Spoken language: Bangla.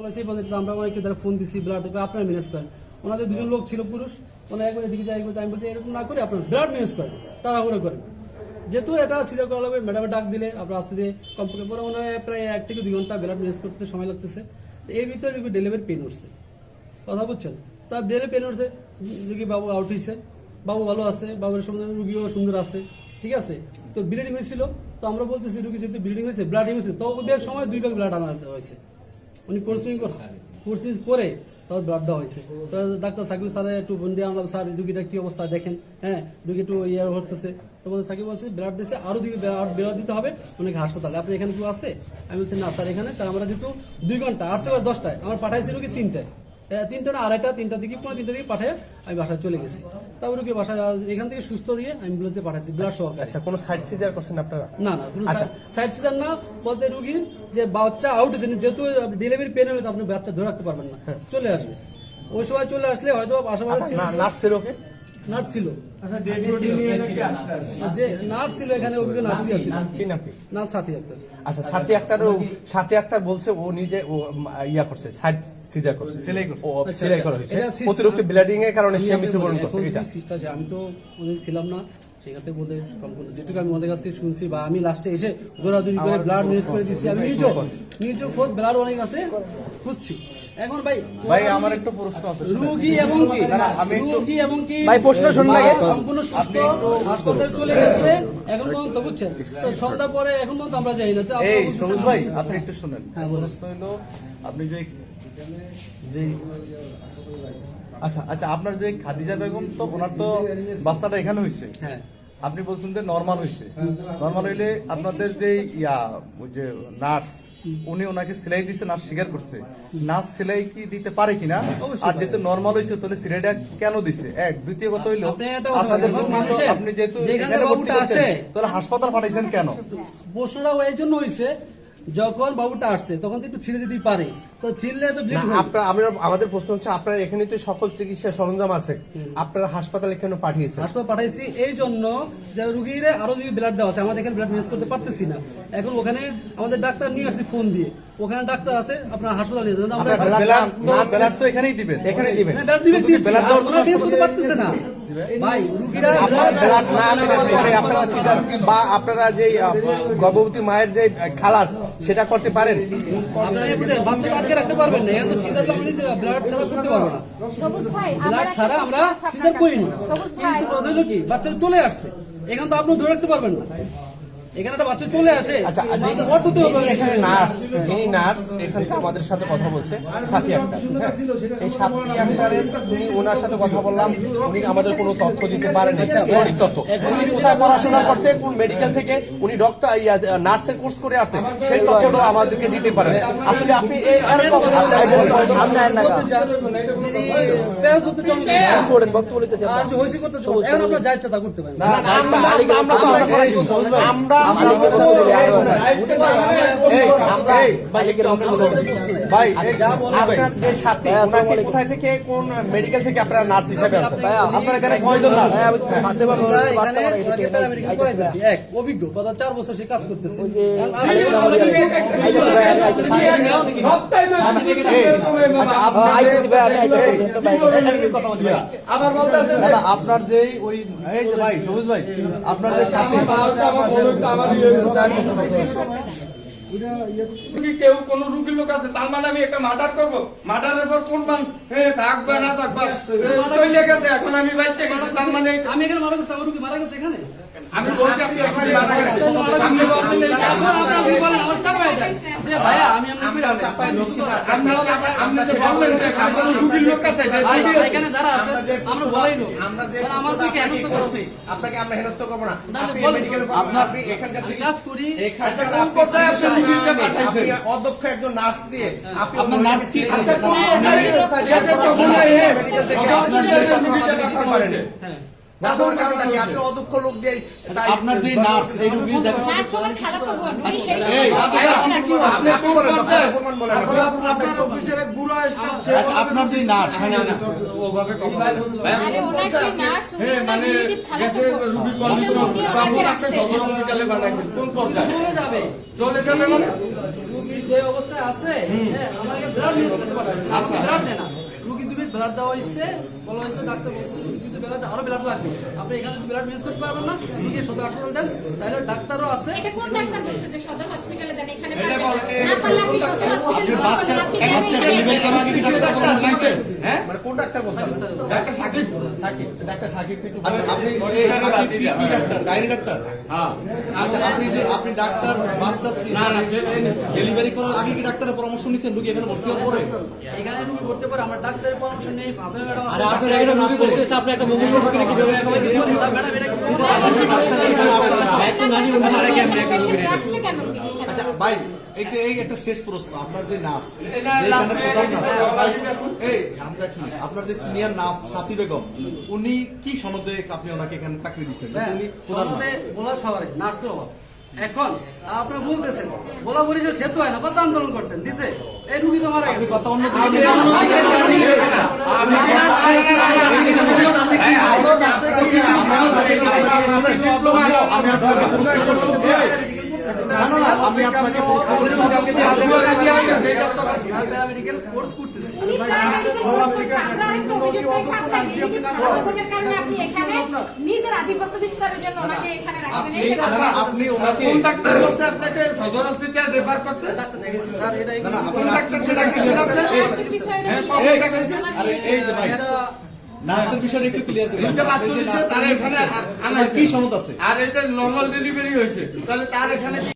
আমরা অনেকে তারা ফোন দিছি ব্লাড আপনার ম্যানেজ করেন। ওনাদের দুজন লোক ছিল পুরুষ, ওনারা একবার এদিকে যাই আমি বলছি এরকম না করে আপনার ব্লাড ম্যানেজ করেন, তাড়াহুড়ো করেন। যেহেতু এটা সিজার করা লাগবে, ম্যাডামে ডাক দিলে আপনার আসতে দিয়ে কমপক্ষে পরে ওনারা প্রায় 1 থেকে 2 ঘন্টা ব্লাড ম্যানেজ করতে সময় লাগতেছে। এর ভিতরে ডেলিভারি পেন উঠছে, কথা বুঝছেন? তার ডেলিভারি পেন উঠছে, রুগী বাবু আউট হয়েছে, বাবু ভালো আছে, বাবুর সুন্দর, রুগীও সুন্দর আছে, ঠিক আছে। তো ব্লিডিং হয়েছিল, তো আমরা বলতেছি রুগী যেহেতু ব্লিডিং হয়েছে, ব্লাড হয়েছে, তো ওই ব্যাগ সময় 2 ব্যাগ ব্লাড আনাতে হয়েছে। উনি কোর্সিং করে তারপর ব্লাড দেওয়া হয়েছে। তো ডাক্তার সাকিব স্যার একটু বন্দি আনলাম, স্যার রুগীটা কি অবস্থা দেখেন, হ্যাঁ রুগী একটু ইয়ার হতেছে। তো বলছে সাকিব বলছে ব্লাড দিচ্ছে, আরো ব্লাড দিতে হবে অনেক হাসপাতালে, আপনি এখানে কেউ আছে? আমি বলছি না স্যার এখানে। তার আমরা যেহেতু 2 ঘন্টা আসছে 10টায়, আমার পাঠাইছি রুগী 3টায়, 3টা না 3:30 দিকে 3:30 দিকে পাঠিয়ে আমি বাসায় চলে গেছি। তারপর রুগী বাসায় এখান থেকে সুস্থ দিয়ে অ্যাম্বুলেন্স দিয়ে পাঠাচ্ছি ব্লাড সহকারে। আচ্ছা, কোনো সাইড সিজার করছেন আপনারা? না না, কোনো সাইড সিজার না বলতে রুগীর যে বাচ্চা আউট হয়েছে, যেহেতু ডেলিভারি পেন হলে আপনি বাচ্চা ধরে রাখতে পারবেন না, চলে আসবে। ওই সময় চলে আসলে হয়তো আশেপাশে ছিল নার্স ছিল, ওকে নার্স ছিল, যে নার্স ছিল এখানে, অভিজ্ঞ নার্সই আছে। কি নাম? নার্স সাথী আক্তার। আচ্ছা, সাথী আক্তার বলছে ও নিজে ও ইয়া করছে, সাইড সিজার করছে, সেলাই করা হয়েছে অতিরিক্ত ব্লিডিং এর কারণে সে মৃত্যুবরণ করছে। এটা আমি তো ওদের ছিলাম না, সেক্ষেত্রে বলতে যেটুকু আমি ওদের কাছ থেকে শুনছি বা আমি লাস্টে এসে দৌড়াদৌড়ি করে ব্লাড মিক্স করে দিচ্ছি, আমি নিজেও খোঁজ ব্লাড অনেক আছে খুঁজছি। এখন ভাই আমার একটু প্রশ্ন আছে, রোগী এবং কি ভাই প্রশ্ন শুনুন আগে, সম্পূর্ণ সুস্থ হাসপাতালে চলে গেছে এখন পর্যন্ত, বুঝছেন? সন্ধ্যা পরে এখন পর্যন্ত আমরা যাই না। এই সবুজ ভাই আপনি একটু শুনেন। হ্যাঁ, প্রশ্ন হলো আপনি যে আচ্ছা আপনার যে খাদিজা বেগম, তো ওনার তো বাচ্চাটা এখানে হয়েছে, হ্যাঁ আপনি বলছেন যে নরমাল হয়েছে। নরমাল হইলে আপনাদের যে ওই যে নার্স, উনি ওনাকে সেলাই দিছে, নার্স স্বীকার করছে, নার্স সেলাই কি দিতে পারে কিনা, আর যেহেতু নরমাল হয়েছে তাহলে সেলাইটা কেন দিছে? এক, দ্বিতীয় কথা হইলো আপনাদের আপনি যেহেতু তাহলে হাসপাতাল পাঠাইছেন কেন? প্রশ্নটা এই জন্য হয়েছে, যখন বাবুটা আসছে তখন তো একটু ছিঁড়ে দিতেই পারে, তো ছিঁড়লে তো আমাদের প্রশ্ন হচ্ছে আপনার এখানে তো সকল চিকিৎসা সরঞ্জাম আছে, আপনারা হাসপাতালে কেন পাঠিয়েছেন? হাসপাতাল পাঠাইছি এই জন্য যে রুগীর আরো যদি ব্লাড দেওয়া আছে, আমাদের এখানে ব্লাড ম্যানেজ করতে পারতেছি না। এখন ওখানে আমাদের ডাক্তার নিয়ে আসছি ফোন দিয়ে, ওখানে ডাক্তার আছে, আপনার হাসপাতালে নিয়ে যান, আমরা ব্লাড তো এখানেই দিবেন, এখানে দিবেন, ব্লাড দিবেন, ওরা টেস্ট করতে পারতেছে না ভাই রুগীরা বা আপনারা যে গর্ভবতী মায়ের যে খালাস সেটা করতে পারেন, আপনারা বাচ্চাটা আটকে রাখতে পারবেন না। এখন সিজার তো আমরা ব্লাড ছাড়া করতে পারবো না, ব্লাড ছাড়া আমরা সিজার করিনি, কিন্তু কথা হলো কি বাচ্চাটা চলে আসছে, এখানে তো আপনি ধরে রাখতে পারবেন না, এখানে একটা বাচ্চা চলে আসে। আচ্ছা, এখানে নার্স, যিনি নার্স এখানে আমাদের সাথে কথা বলছে সাথী আক্তার, এই সাথী আক্তারের উনি ওনার সাথে কথা বললাম, উনি আমাদের কোনো তথ্য দিতে পারেন না, সঠিক তথ্য। উনি কোথায় পড়াশোনা করছে, কোন মেডিকেল থেকে উনি ডক্টর নার্সের কোর্স করে আসছে, সেই তথ্যটা আমাদেরকে দিতে পারেন। আসলে আপনি আমরা কোথায় থেকে কোন মেডিকেল থেকে আপনারা নার্স হিসেবে আপনার এখানে কয়জন নার্স? এক অভিজ্ঞ, গত 4 বছর সে কাজ করতেছে। আপনার যে ওই এই যে ভাই সবুজ ভাই, আপনার যে সাথে কেউ কোন রুগীর লোক আছে, তার মানে আমি একটা মার্ডার করবো, মার্ডারের পর কোন মান থাকবে না থাকবে চলে গেছে, এখন আমি বাচ্চা গেছি, তার মানে আমি এখানে মারা গেছি, আমার রুগী মারা গেছে এখানে, আমি বলছি আপনি এখন মারা গেছেন, আপনি বলছেন আমার চাপায় যায় যে ভাইয়া আমি রুগীর লোক আছে এখানে যারা আছে আমরা বলাই নো, আমরা তো হেনস্থ করছি, আপনাকে আমরা হেনস্থ করবো না, আপনি এখানকার কাজ করি, অধ্যক্ষ একজন নার্স দিয়ে আপনি অধ্যক্ষ লোক দিয়ে আপনার যে নার্স এই রোগী আপনার যে নার্স মানে চলে যাবে মানে যে অবস্থায় আছে, হ্যাঁ, আমাকে ব্লাড নিউজ করতে পারবে আপনি ব্লাড দেন না, রুগী 2 মিনিট ব্লাড দেওয়া হয়েছে, বলা হয়েছে ডাক্তার বলছে কিন্তু ব্লাড আরো ব্লাড লাগবে, আপনি এখানে যদি ব্লাড নিউজ করতে পারবেন না, রুগী সদর হাসপাতাল দেন, তাহলে ডাক্তারও আছে। এটা কোন ডাক্তার বলছে যে সদর হসপিটালে দেন, এখানে পারবেন না, পারলে আপনি সদর হসপিটালে হ্যাঁ মানে কোন ডাক্তার বলছেন? ডাক্তার সাকিব সাকিব, ডাক্তার সাকিব একটু আচ্ছা, আপনি এই সাকিব কি ডাক্তার? Gynae doctor? হ্যাঁ আচ্ছা, আপনি ডাক্তার বাচ্চা না না সে ডেলিভারি করার আগে কি ডাক্তারের পরামর্শ নিছেন রোগী এখানে ভর্তি হওয়ার পরে? এখানে রুগী করতে পারে, আমার ডাক্তারের পরামর্শ নেই, ফাতেমা ম্যাডাম আছে, আপনারা এটা রুগী বলতেছে আপনি একটা মুমূর্ষু রোগীকে কিভাবে সবাইকে বলি স্যার ম্যাডাম এটা কি দায়িত্ব না নিয়ে ওনারা কেমন একটা রোগী রাখছে কেন উনি এখানে? আচ্ছা ভাই, এই একটা শেষ প্রশ্ন, আপনার যে নার্স, এটা যে এখানে last প্রধান এ- নার্স, ভাই, এই আমরা কি আপনার যে সিনিয়র নার্স সাথী বেগম, উনি কি সনদে আপনি ওনাকে এখানে চাকরি দিচ্ছেন? উনি প্রধান সনদে নার্স। বলা শহরে নার্সের অভাব। এখন আপনারা বলতেছেন বলা বরিশাল সেতু হয় না, কত আন্দোলন করছেন দিছে, এই রুগী তো মারা আপনি গেছে। কথা অন্য আপনি দিকে অন্য দিকে আমি আপনাকে প্রশ্ন করছি, না না না, আমি আপনাকে প্রশ্ন করছি, প্যারামেডিক্যাল কোর্স করতেছে। উনি প্যারামেডিক্যাল কোর্স করছে, আমরা আরেকটা অভিযোগ পেয়েছি আপনার ইলিগেল আধিপত্যের কারণে আপনি এখানে নিজের আধিপত্য বিস্তারের জন্য ওনাকে এখানে রাখছেন। আপনি এইটা না, না, আপনি ওনাকে কোন ডাক্তার বলছে আপনাকে সদর হসপিটাল রেফার করতে? ডাক্তার দেখেছি স্যার, এটা না, না, কোন ডাক্তার সেটা গেছেন আপনার? নার্সের বিষয়টা এই, নিয়ে আরে এই যে ভাই, নার্সের বিষয়টা একটু ক্লিয়ার করি। দুইটা বাচ্চা দিচ্ছে, তার এখানে আপনার কি সনদ আছে? আর এটা নর্মাল ডেলিভারি হয়েছে, তাহলে তার এখানে